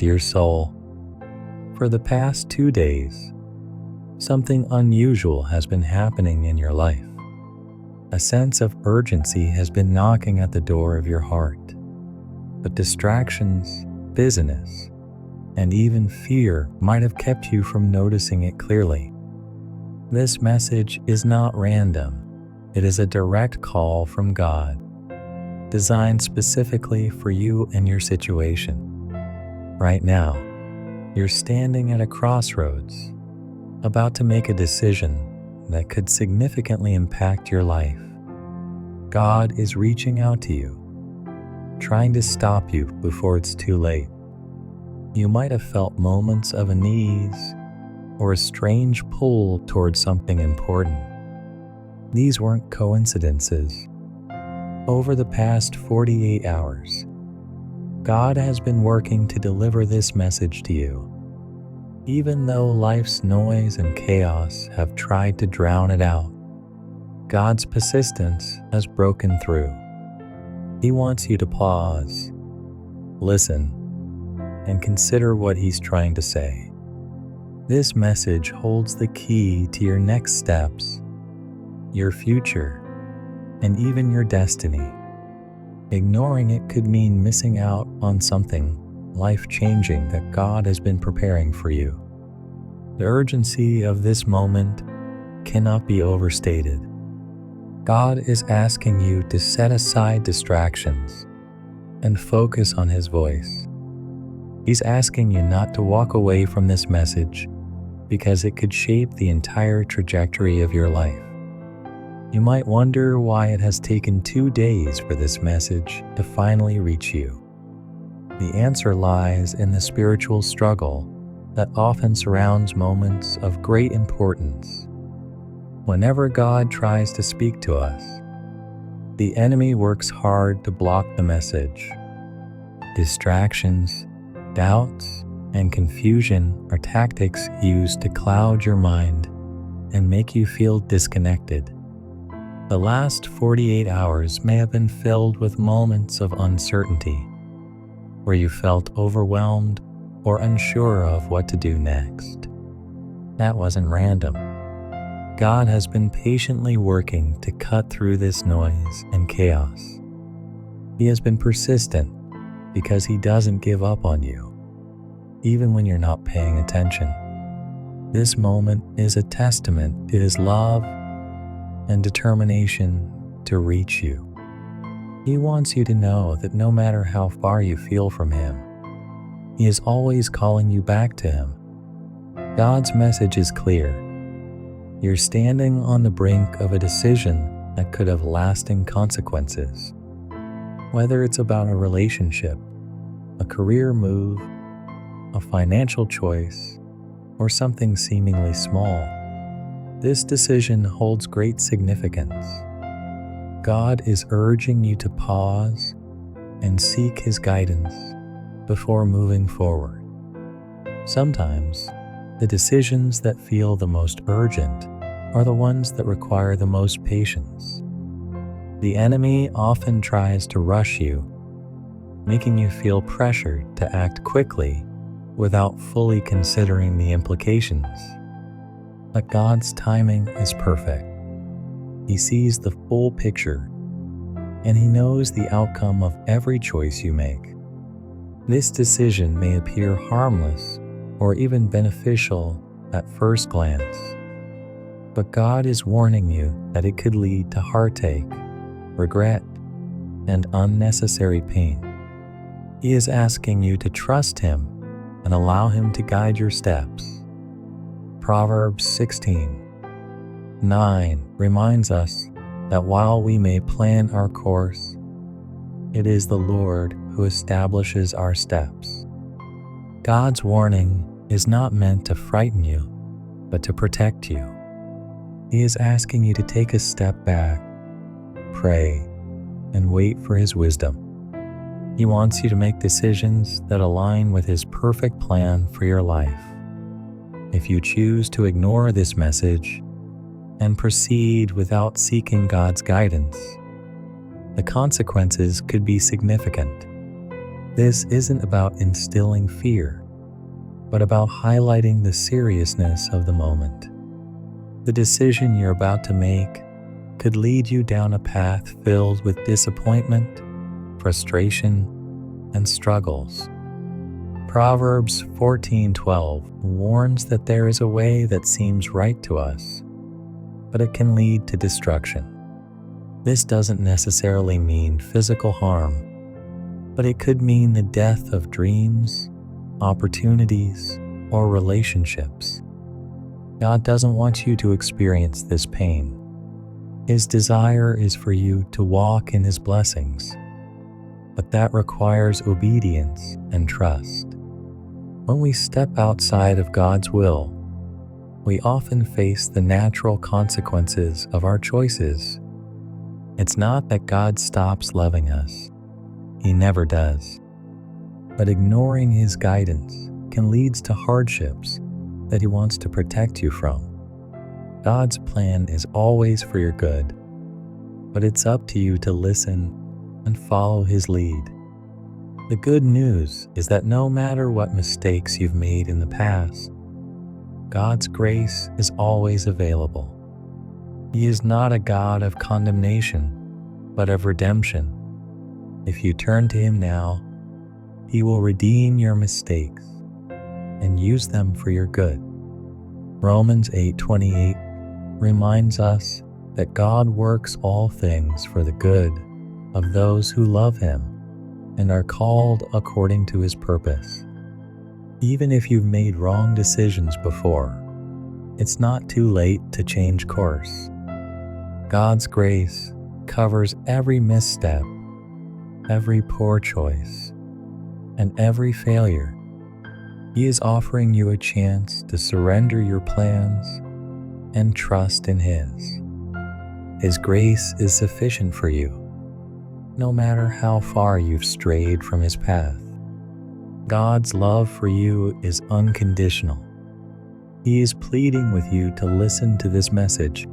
Dear soul, for the past 2 days, something unusual has been happening in your life. A sense of urgency has been knocking at the door of your heart, but distractions, busyness, and even fear might have kept you from noticing it clearly. This message is not random. It is a direct call from God, designed specifically for you and your situation. Right now, you're standing at a crossroads, about to make a decision that could significantly impact your life. God is reaching out to you, trying to stop you before it's too late. You might have felt moments of unease or a strange pull towards something important. These weren't coincidences. Over the past 48 hours, God has been working to deliver this message to you. Even though life's noise and chaos have tried to drown it out, God's persistence has broken through. He wants you to pause, listen, and consider what He's trying to say. This message holds the key to your next steps, your future, and even your destiny. Ignoring it could mean missing out on something life-changing that God has been preparing for you. The urgency of this moment cannot be overstated. God is asking you to set aside distractions and focus on His voice. He's asking you not to walk away from this message because it could shape the entire trajectory of your life. You might wonder why it has taken 2 days for this message to finally reach you. The answer lies in the spiritual struggle that often surrounds moments of great importance. Whenever God tries to speak to us, the enemy works hard to block the message. Distractions, doubts, and confusion are tactics used to cloud your mind and make you feel disconnected. The last 48 hours may have been filled with moments of uncertainty, where you felt overwhelmed or unsure of what to do next. That wasn't random. God has been patiently working to cut through this noise and chaos. He has been persistent because He doesn't give up on you, even when you're not paying attention. This moment is a testament to His love and determination to reach you. He wants you to know that no matter how far you feel from Him, He is always calling you back to Him. God's message is clear. You're standing on the brink of a decision that could have lasting consequences. Whether it's about a relationship, a career move, a financial choice, or something seemingly small, this decision holds great significance. God is urging you to pause and seek His guidance before moving forward. Sometimes, the decisions that feel the most urgent are the ones that require the most patience. The enemy often tries to rush you, making you feel pressured to act quickly without fully considering the implications. But God's timing is perfect. He sees the full picture, and He knows the outcome of every choice you make. This decision may appear harmless or even beneficial at first glance, but God is warning you that it could lead to heartache, regret, and unnecessary pain. He is asking you to trust Him and allow Him to guide your steps. Proverbs 16:9 reminds us that while we may plan our course, it is the Lord who establishes our steps. God's warning is not meant to frighten you, but to protect you. He is asking you to take a step back, pray, and wait for His wisdom. He wants you to make decisions that align with His perfect plan for your life. If you choose to ignore this message and proceed without seeking God's guidance, the consequences could be significant. This isn't about instilling fear, but about highlighting the seriousness of the moment. The decision you're about to make could lead you down a path filled with disappointment, frustration, and struggles. Proverbs 14:12 warns that there is a way that seems right to us, but it can lead to destruction. This doesn't necessarily mean physical harm, but it could mean the death of dreams, opportunities, or relationships. God doesn't want you to experience this pain. His desire is for you to walk in His blessings, but that requires obedience and trust. When we step outside of God's will, we often face the natural consequences of our choices. It's not that God stops loving us. He never does. But ignoring His guidance can lead to hardships that He wants to protect you from. God's plan is always for your good, but it's up to you to listen and follow His lead. The good news is that no matter what mistakes you've made in the past, God's grace is always available. He is not a God of condemnation, but of redemption. If you turn to Him now, He will redeem your mistakes and use them for your good. Romans 8:28 reminds us that God works all things for the good of those who love Him and are called according to His purpose. Even if you've made wrong decisions before, it's not too late to change course. God's grace covers every misstep, every poor choice, and every failure. He is offering you a chance to surrender your plans and trust in His. His grace is sufficient for you, no matter how far you've strayed from His path. God's love for you is unconditional. He is pleading with you to listen to this message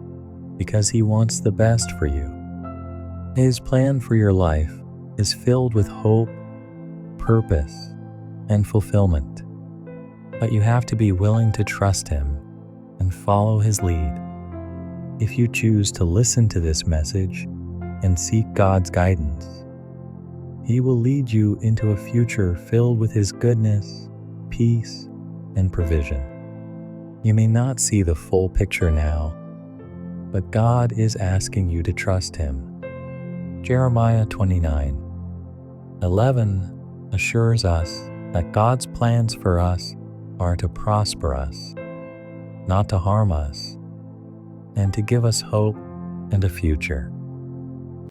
because He wants the best for you. His plan for your life is filled with hope, purpose, and fulfillment. But you have to be willing to trust Him and follow His lead. If you choose to listen to this message and seek God's guidance, He will lead you into a future filled with His goodness, peace, and provision. You may not see the full picture now, but God is asking you to trust Him. Jeremiah 29:11 assures us that God's plans for us are to prosper us, not to harm us, and to give us hope and a future.